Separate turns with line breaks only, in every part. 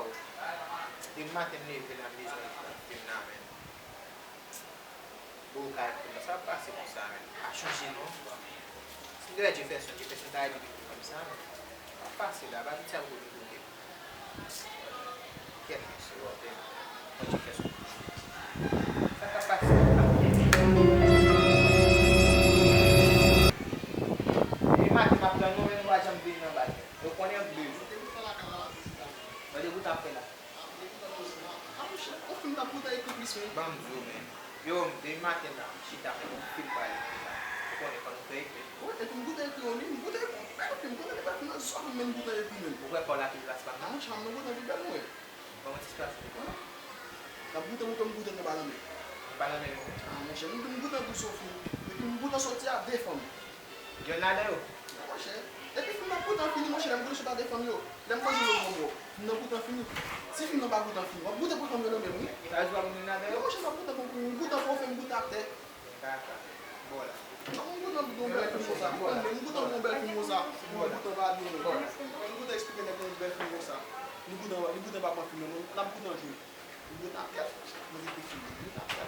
wow. Di matin ni film business film namin. Bukai pun sa pasi mo sa amin. Action sino? Hindi na Jefferson tayo dito kami sa amin. Pasi la, bakit sa ulo dito? Kaya si Rote. Jefferson. Sa kapasi. Di matin maplan mo yung bajang bin na ba? Yung kung ano yung bin. Bali buta pala.
O film da puta aí que eu disse, hein?
Vamos ver, né? Eu dei matin na chita ko yung film ba? Kung ano pang fake.
É que buta aí que eu nem buta aí com o film, quando ele vai na só men buta aí film.
Kung kaya pala yung last bang
Não, chama não buta aí não é.
Vamos discuss.
Da buta buta na bala me.
Para na mo.
Ah, mas eu não buta do sofi. Eu buta só te a defam.
Yo nada yo.
Mas é que film na puta film, mas eu não só da defam yo. Lembra fazer o meu. Não buta film. Se film não vai buta film, buta por film não mesmo.
Sabi ba mo nada
Eu
yo?
mas na puta com buta for film buta até.
Kaka. Bola.
Não buta do bel film moça. Não buta do bel film moça. Buta vai do. Não buta explicar na com bel film moça. Não buta ba com film não. Na buta film. Buta até. Mas é film. Buta até.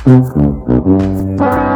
Thank you.